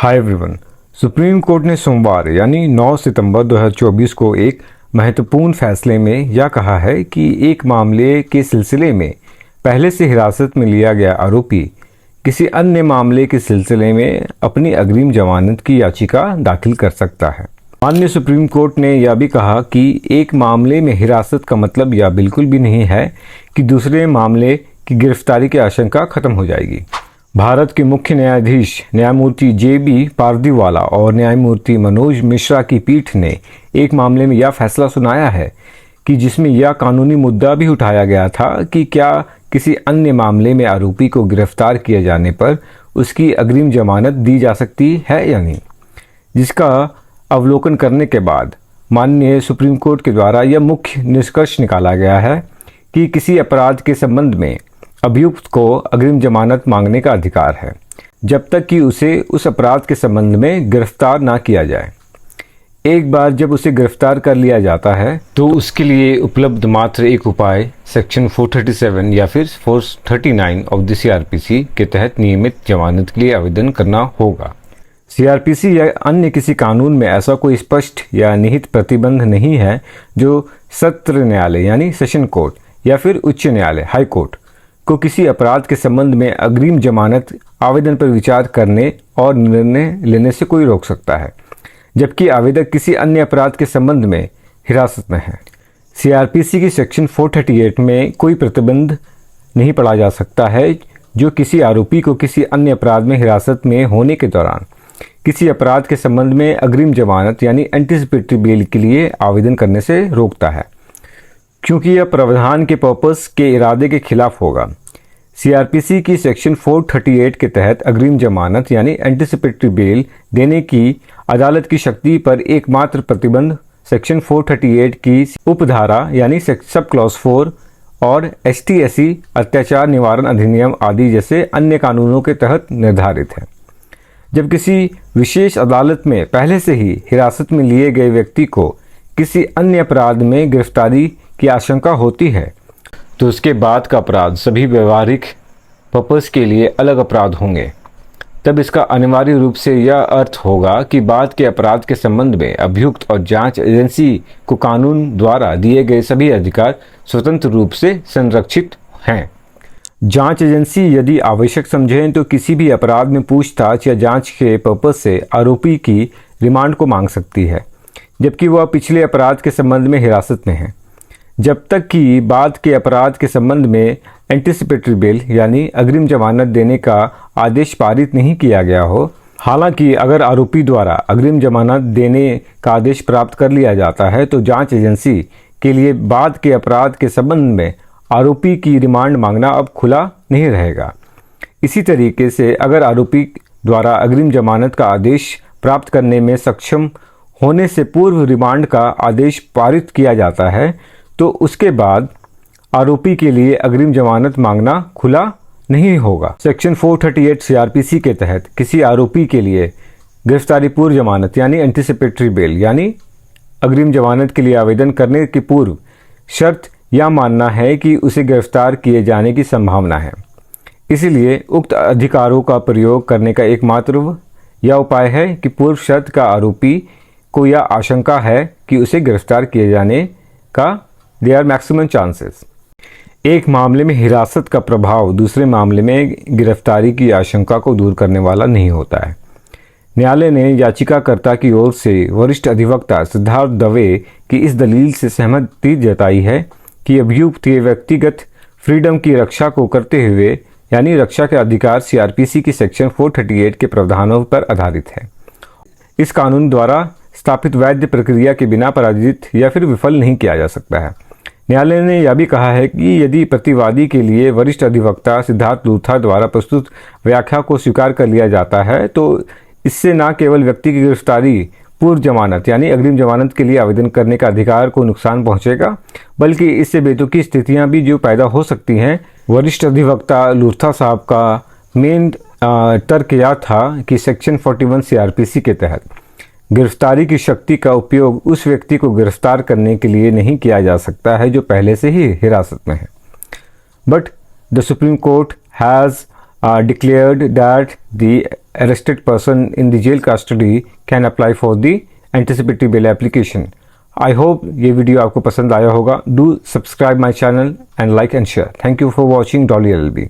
Hi everyone. Supreme court ने सोमवार यानी 9 सितंबर 2024 को एक महत्वपूर्ण फैसले में यह कहा है कि एक मामले के सिलसिले में पहले से हिरासत में लिया गया आरोपी किसी अन्य मामले के सिलसिले में अपनी अग्रिम जमानत की याचिका दाखिल कर सकता है। माननीय सुप्रीम कोर्ट ने यह भी कहा कि एक मामले में हिरासत का मतलब यह बिल्कुल भी नहीं है कि दूसरे मामले की गिरफ्तारी की आशंका खत्म हो जाएगी। भारत के मुख्य न्यायाधीश न्यायमूर्ति जे.बी. पारदीवाला और न्यायमूर्ति मनोज मिश्रा की पीठ ने एक मामले में यह फैसला सुनाया है कि जिसमें यह कानूनी मुद्दा भी उठाया गया था कि क्या किसी अन्य मामले में आरोपी को गिरफ्तार किए जाने पर उसकी अग्रिम जमानत दी जा सकती है या नहीं, जिसका अवलोकन करने के बाद माननीय सुप्रीम कोर्ट के द्वारा यह मुख्य निष्कर्ष निकाला गया है कि किसी अपराध के संबंध में अभियुक्त को अग्रिम जमानत मांगने का अधिकार है जब तक कि उसे उस अपराध के संबंध में गिरफ्तार ना किया जाए। एक बार जब उसे गिरफ्तार कर लिया जाता है तो उसके लिए उपलब्ध मात्र एक उपाय सेक्शन 437 या फिर 439 ऑफ द सीआरपीसी के तहत नियमित जमानत के लिए आवेदन करना होगा। सीआरपीसी या अन्य किसी कानून में ऐसा कोई स्पष्ट या निहित प्रतिबंध नहीं है जो सत्र न्यायालय यानी सेशन कोर्ट या फिर उच्च न्यायालय हाई कोर्ट को किसी अपराध के संबंध में अग्रिम जमानत आवेदन पर विचार करने और निर्णय लेने से कोई रोक सकता है, जबकि आवेदक किसी अन्य अपराध के संबंध में हिरासत में है। सीआरपीसी की सेक्शन 438 में कोई प्रतिबंध नहीं पड़ा जा सकता है जो किसी आरोपी को किसी अन्य अपराध में हिरासत में होने के दौरान किसी अपराध के संबंध में अग्रिम जमानत यानी एंटीसिपेटरी बेल के लिए आवेदन करने से रोकता है, क्योंकि यह प्रावधान के पर्पस के इरादे के खिलाफ होगा। सीआरपीसी की सेक्शन 438 के तहत अग्रिम जमानत यानी एंटीसिपेटरी बेल देने की अदालत की शक्ति पर एकमात्र प्रतिबंध सेक्शन 438 की उपधारा यानी सब क्लॉज 4 और ST/SC अत्याचार निवारण अधिनियम आदि जैसे अन्य कानूनों के तहत निर्धारित है। जब किसी विशेष अदालत में पहले से ही हिरासत में लिए गए व्यक्ति को किसी अन्य अपराध में गिरफ्तारी की आशंका होती है तो उसके बाद का अपराध सभी व्यवहारिक पर्पस के लिए अलग अपराध होंगे। तब इसका अनिवार्य रूप से यह अर्थ होगा कि बाद के अपराध के संबंध में अभियुक्त और जांच एजेंसी को कानून द्वारा दिए गए सभी अधिकार स्वतंत्र रूप से संरक्षित हैं। जांच एजेंसी यदि आवश्यक समझें तो किसी भी अपराध में पूछताछ या जांच के पर्पस से आरोपी की रिमांड को मांग सकती है, जबकि वह पिछले अपराध के संबंध में हिरासत में है, जब तक कि बाद के अपराध के संबंध में एंटीसिपेटरी बेल यानी अग्रिम जमानत देने का आदेश पारित नहीं किया गया हो। हालांकि अगर आरोपी द्वारा अग्रिम जमानत देने का आदेश प्राप्त कर लिया जाता है तो जांच एजेंसी के लिए बाद के अपराध के संबंध में आरोपी की रिमांड मांगना अब खुला नहीं रहेगा। इसी तरीके से अगर आरोपी द्वारा अग्रिम जमानत का आदेश प्राप्त करने में सक्षम होने से पूर्व रिमांड का आदेश पारित किया जाता है तो उसके बाद आरोपी के लिए अग्रिम जमानत मांगना खुला नहीं होगा। सेक्शन 438 सीआरपीसी के तहत किसी आरोपी के लिए गिरफ्तारी पूर्व जमानत यानी एंटीसिपेटरी बेल यानी अग्रिम जमानत के लिए आवेदन करने के पूर्व शर्त यह मानना है कि उसे गिरफ्तार किए जाने की संभावना है। इसलिए उक्त अधिकारों का प्रयोग करने का एकमात्र यह उपाय है कि पूर्व शर्त का आरोपी को यह आशंका है कि उसे गिरफ्तार किए जाने का देयर मैक्सिमम चांसेस। एक मामले में हिरासत का प्रभाव दूसरे मामले में गिरफ्तारी की आशंका को दूर करने वाला नहीं होता है। न्यायालय ने याचिकाकर्ता की ओर से वरिष्ठ अधिवक्ता सिद्धार्थ दवे की इस दलील से सहमति जताई है कि अभियुक्त के व्यक्तिगत फ्रीडम की रक्षा को करते हुए यानी रक्षा के अधिकार सीआरपीसी की सेक्शन 438 के प्रावधानों पर आधारित है। इस कानून द्वारा स्थापित वैध प्रक्रिया के बिना पराजित या फिर विफल नहीं किया जा सकता है। न्यायालय ने यह भी कहा है कि यदि प्रतिवादी के लिए वरिष्ठ अधिवक्ता सिद्धार्थ लूथरा द्वारा प्रस्तुत व्याख्या को स्वीकार कर लिया जाता है तो इससे न केवल व्यक्ति की गिरफ्तारी पूर्व जमानत यानी अग्रिम जमानत के लिए आवेदन करने का अधिकार को नुकसान पहुंचेगा, बल्कि इससे बेतुकी स्थितियां भी जो पैदा हो सकती हैं। वरिष्ठ अधिवक्ता लूथरा साहब का मेन तर्क यह था कि सेक्शन 41 सीआरपीसी के तहत गिरफ्तारी की शक्ति का उपयोग उस व्यक्ति को गिरफ्तार करने के लिए नहीं किया जा सकता है जो पहले से ही हिरासत में है। But the supreme court has declared that the arrested person in the jail custody can apply for the anticipatory bail application. I hope ये वीडियो आपको पसंद आया होगा. Do subscribe my channel and like and share. Thank you for watching Dolly LLB.